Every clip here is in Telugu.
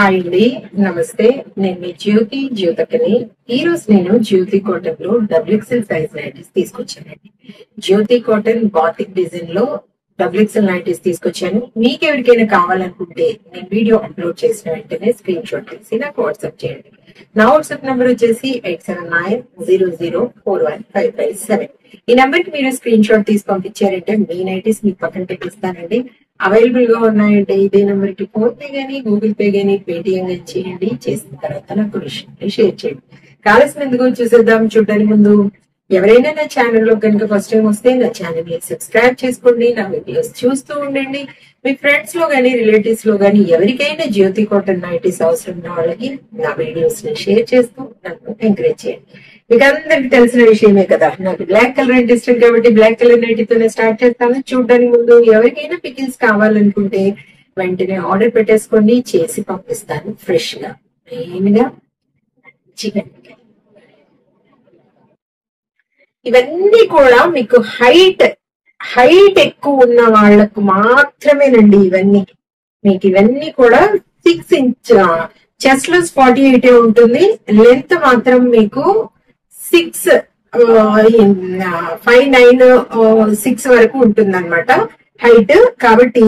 హాయ్ అండి, నమస్తే. నేను మీ జ్యోతకని. ఈ రోజు నేను జ్యోతి కాటన్ లో డబ్ల్యూఎక్స్ఎల్ సైజ్ నైటీస్ తీసుకొచ్చానండి. జ్యోతి కాటన్ బాతిక్ డిజైన్ లో డబ్ల్యూఎక్స్ఎల్ నైటీస్ తీసుకొచ్చాను. మీకు ఎవరికైనా కావాలనుకుంటే నేను వీడియో అప్లోడ్ చేసిన వెంటనే స్క్రీన్ షాట్ తీసి నాకు వాట్సాప్ చేయండి. నా వాట్సాప్ నంబర్ వచ్చేసి 8790041557. ఈ నెంబర్ కి మీరు స్క్రీన్ షాట్ తీసి పంపించారంటే మీ నైటీస్ మీకు పక్కన పెట్టిస్తానండి. అవైలబుల్ గా ఉన్నాయంటే ఇదే నెంబర్ కి ఫోన్ పే గానీ, గూగుల్ పే గానీ, పేటిఎం గానీ చేయండి. చేసిన తర్వాత నాకు షేర్ చేయండి. కావాల్సిన ఎందుకు చూసేద్దాం. చూడడానికి ముందు ఎవరైనా నా ఛానల్లో కనుక ఫస్ట్ టైం వస్తే నా ఛానల్ ని సబ్స్క్రైబ్ చేసుకోండి. నా వీడియోస్ చూస్తూ ఉండండి. మీ ఫ్రెండ్స్ లో గానీ, రిలేటివ్స్ లో గానీ ఎవరికైనా జ్యోతి కాటన్ నైటీస్ అవసరం ఉన్న వాళ్ళకి నా వీడియోస్ ని షేర్ చేస్తూ నన్ను ఎంకరేజ్ చేయండి. మీకు అందరికి తెలిసిన విషయమే కదా, నాకు బ్లాక్ కలర్ అంటే ఇష్టం కాబట్టి బ్లాక్ కలర్ నైటీతోనే స్టార్ట్ చేస్తాను. చూడడానికి ముందు ఎవరికైనా పికిల్స్ కావాలనుకుంటే వెంటనే ఆర్డర్ పెట్టేసుకోండి, చేసి పంపిస్తాను ఫ్రెష్ గా. మెయిన్ గా చికెన్, ఇవన్నీ కూడా మీకు హైట్ ఎక్కువ ఉన్న వాళ్లకు మాత్రమేనండి. ఇవన్నీ కూడా 6 ఇంచ్ చెస్ట్ లో 48 ఉంటుంది. లెంత్ మాత్రం మీకు 6'5'9'6" వరకు ఉంటుంది అనమాట హైట్. కాబట్టి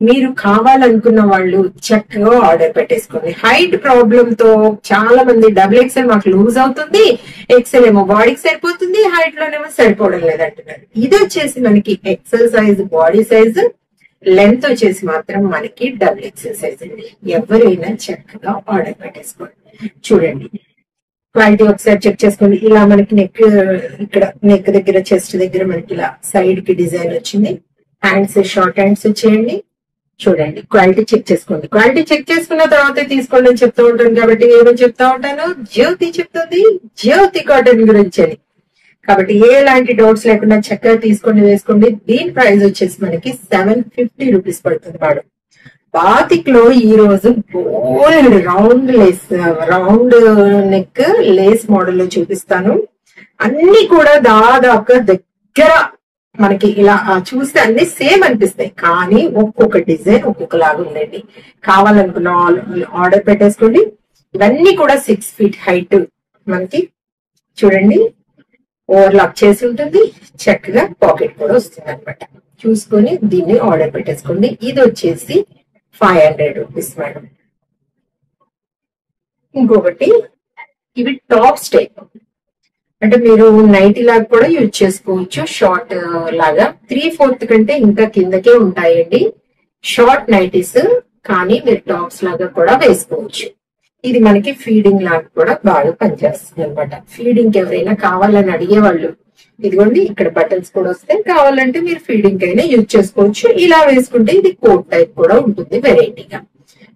మీరు కావాలనుకున్న వాళ్ళు చక్కగా ఆర్డర్ పెట్టేసుకోండి. హైట్ ప్రాబ్లమ్ తో చాలా మంది XXL మాకు లూజ్ అవుతుంది, XL ఏమో బాడీకి సరిపోతుంది, హైట్ లోనేమో సరిపోవడం లేదంటున్నారు. ఇది వచ్చేసి మనకి XL size body size, length వచ్చేసి మాత్రం మనకి XXL సైజ్ అండి. ఎవరైనా చక్కగా ఆర్డర్ పెట్టేసుకోండి. చూడండి క్వాలిటీ ఒకసారి చెక్ చేసుకోండి. ఇలా మనకి ఇక్కడ నెక్ దగ్గర, చెస్ట్ దగ్గర మనకి ఇలా సైడ్ కి డిజైన్ వచ్చింది. హ్యాండ్స్ షార్ట్ హ్యాండ్స్ వచ్చేయండి. చూడండి క్వాలిటీ చెక్ చేసుకోండి. క్వాలిటీ చెక్ చేసుకున్న తర్వాత తీసుకోండి అని చెప్తూ ఉంటాను కాబట్టి ఏమో చెప్తా ఉంటాను, జ్యోతి చెప్తుంది జ్యోతి కాటన్ గురించి అని. కాబట్టి ఎలాంటి డౌట్స్ లేకుండా చక్కగా తీసుకొని వేసుకోండి. దీని ప్రైస్ వచ్చేసి మనకి 750 రూపీస్ పడుతుంది మేడం. బాతిక్ లో ఈ రోజు బోల్డ్ రౌండ్ నెక్ లేస్ మోడల్ లో చూపిస్తాను. అన్ని కూడా దాదాపుగా దగ్గర మనకి ఇలా చూస్తే అన్ని సేమ్ అనిపిస్తాయి, కానీ ఒక్కొక్క డిజైన్ ఒక్కొక్కలాగా ఉందండి. కావాలనుకున్న ఆర్డర్ పెట్టేసుకోండి. ఇవన్నీ కూడా 6 feet హైట్ మనకి చూడండి ఓవర్లాక్ చేసి ఉంటుంది. చక్కగా పాకెట్ కూడా వస్తుంది అనమాట. చూసుకొని దీన్ని ఆర్డర్ పెట్టేసుకోండి. ఇది వచ్చేసి 500 రూపీస్ మేడం. ఇంకొకటి ఇవి టాప్ స్టైప్, అంటే మీరు నైటీ లాగా కూడా యూజ్ చేసుకోవచ్చు. షార్ట్ లాగా 3/4 కంటే ఇంకా కిందకే ఉంటాయండి షార్ట్ నైటీస్, కానీ మీరు టాప్స్ లాగా కూడా వేసుకోవచ్చు. ఇది మనకి ఫీడింగ్ లాగా కూడా బాగా పనిచేస్తుంది అనమాట. ఫీడింగ్ ఎవరైనా కావాలని అడిగేవాళ్ళు ఇదిగోండి ఇక్కడ బటన్స్ కూడా వస్తాయి. కావాలంటే మీరు ఫీడింగ్ అయినా యూజ్ చేసుకోవచ్చు. ఇలా వేసుకుంటే ఇది కోట్ టైప్ కూడా ఉంటుంది వెరైటీగా.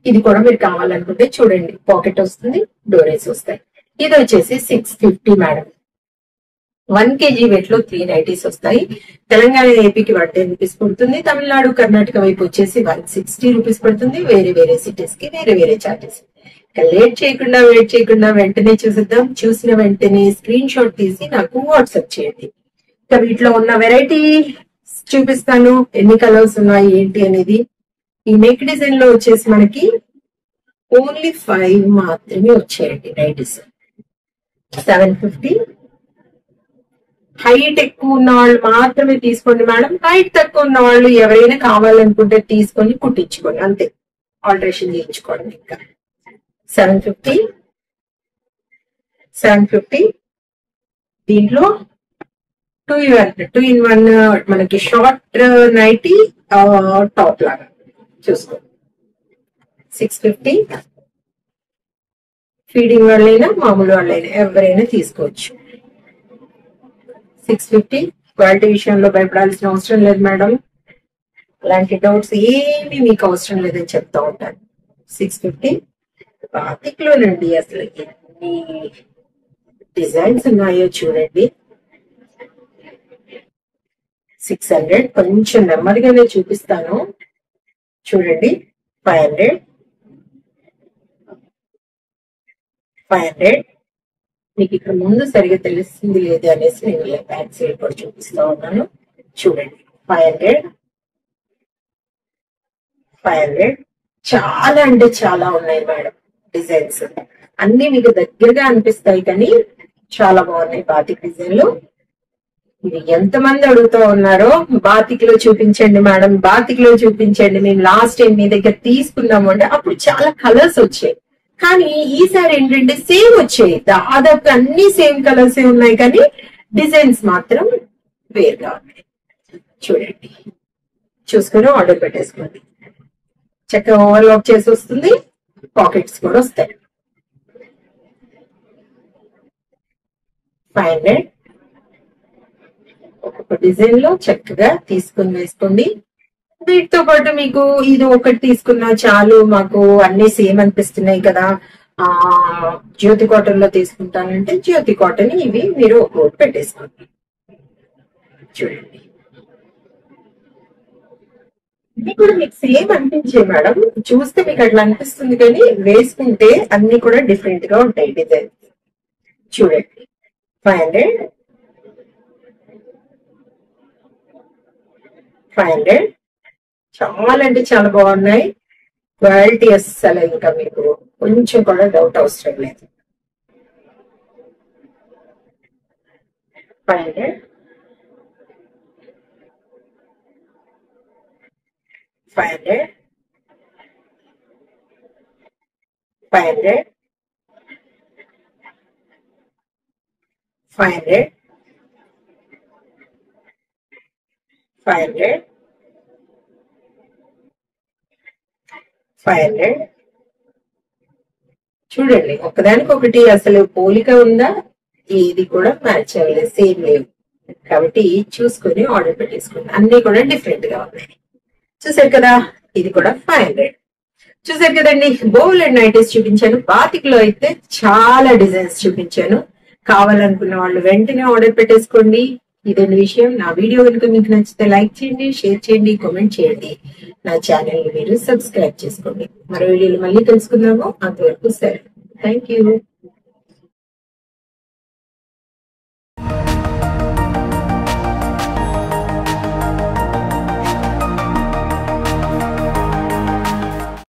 ఇది కూడా మీరు కావాలనుకుంటే చూడండి పాకెట్ వస్తుంది, డోరేస్ వస్తాయి. ఇది వచ్చేసి 650 మేడం. 1 kg వెయిట్ లో 3 నైటీస్ వస్తాయి. తెలంగాణ ఏపీకి 110 రూపీస్ పడుతుంది. తమిళనాడు కర్ణాటక వైపు వచ్చేసి 160 రూపీస్ పడుతుంది. వేరే సిటీస్ కి వేరే చార్జెస్. వెయిట్ చేయకుండా వెంటనే చూసేద్దాం. చూసిన వెంటనే స్క్రీన్ షాట్ తీసి నాకు వాట్సాప్ చేయండి. ఇంకా వీటిలో ఉన్న వెరైటీ చూపిస్తాను, ఎన్ని కలర్స్ ఉన్నాయి ఏంటి అనేది. ఈ నెక్ డిజైన్ లో వచ్చేసి మనకి ఓన్లీ 5 మాత్రమే వచ్చాయండి నైటీస్. 750. హైట్ ఎక్కువ ఉన్న వాళ్ళు మాత్రమే తీసుకోండి మేడం. హైట్ తక్కువ ఉన్న వాళ్ళు ఎవరైనా కావాలనుకుంటే తీసుకొని కుట్టించుకోండి, అంతే, ఆల్టరేషన్ చేయించుకోండి. ఇంకా 750. దీంట్లో 2 in 1 మనకి షార్ట్ నైటీ టాప్ లాగా చూసుకోండి. 650. ఫీడింగ్ వాళ్ళైనా మామూలు వాళ్ళైనా ఎవరైనా తీసుకోవచ్చు. 650. క్వాలిటీ విషయంలో భయపడాల్సిన అవసరం లేదు మేడం. అలాంటి డౌట్స్ ఏమి మీకు అవసరం లేదని చెప్తా ఉంటాను. 650. బాతిక్ లోనండి అసలు ఎన్ని డిజైన్స్ ఉన్నాయో చూడండి. 600. కొంచెం నెమ్మదిగానే చూపిస్తాను చూడండి. 500. మీకు ఇక్కడ ముందు సరిగా తెలుస్తుంది లేదు అనేసి నేను బ్యాక్ సైడ్ కూడా చూపిస్తా ఉన్నాను. చూడండి 500. చాలా అంటే చాలా ఉన్నాయి మేడం డిజైన్స్. అన్ని మీకు దగ్గరగా అనిపిస్తాయి కానీ చాలా బాగున్నాయి బాతిక్ డిజైన్లు. ఇది ఎంతమంది అడుగుతూ ఉన్నారో బాతిక్ లో చూపించండి మేడం, బాతిక్ లో చూపించండి. మేము లాస్ట్ టైం మీ దగ్గర తీసుకున్నాము అంటే అప్పుడు చాలా కలర్స్ వచ్చాయి, కానీ ఈసారి ఏంటంటే సేమ్ వచ్చాయి. దాదాపు అన్ని సేమ్ కలర్స్ ఉన్నాయి కానీ డిజైన్స్ మాత్రం వేరుగా ఉన్నాయి. చూడండి, చూసుకుని ఆర్డర్ పెట్టేసుకోండి. చక్కగా ఓవర్లాక్ చేసి వస్తుంది, పాకెట్స్ కూడా వస్తాయి. 500 ఒక్కొక్క డిజైన్ లో చక్కగా తీసుకుని వేసుకోండి. వీటితో పాటు మీకు ఇది ఒకటి తీసుకున్నా చాలు, మాకు అన్ని సేమ్ అనిపిస్తున్నాయి కదా, జ్యోతి కాటన్ లో తీసుకుంటానంటే జ్యోతి కాటన్ ఇవి మీరు ఒకటి పెట్టేసుకోండి. చూడండి, ఇది కూడా మీకు సేమ్ అనిపించే మేడం, చూస్తే మీకు అట్లా అనిపిస్తుంది కానీ వేసుకుంటే అన్ని కూడా డిఫరెంట్ గా ఉంటాయి డిజైన్. చూడండి, 500 చాలా అంటే చాలా బాగున్నాయి. క్వాలిటీ అస్సలు ఇంకా మీకు కొంచెం కూడా డౌట్ అవసరం లేదు. 500 500 500 500 500 500. చూడండి, ఒకదానికొకటి అసలు పోలిక ఉందా? ఇది కూడా మ్యాచ్ అవ్వలేదు, సేమ్ లేవు. కాబట్టి చూసుకొని ఆర్డర్ పెట్టేసుకోండి. అన్ని కూడా డిఫరెంట్ గా ఉన్నాయి. చూసారు కదా, ఇది కూడా 500. చూసారు కదండి, బౌల్ అండ్ నైటీస్ చూపించాను. బాతిక్ లో అయితే చాలా డిజైన్స్ చూపించాను. కావాలనుకున్న వాళ్ళు వెంటనే ఆర్డర్ పెట్టేసుకోండి. ఇదండి విషయం. నా వీడియో కనుక మీకు నచ్చితే లైక్ చేయండి, షేర్ చేయండి, కామెంట్ చేయండి. నా ఛానల్ ని మీరు సబ్స్క్రైబ్ చేసుకోండి. మరో వీడియోలో మళ్ళీ తెలుసుకుందాము. అంతవరకు సరే, థ్యాంక్ యూ.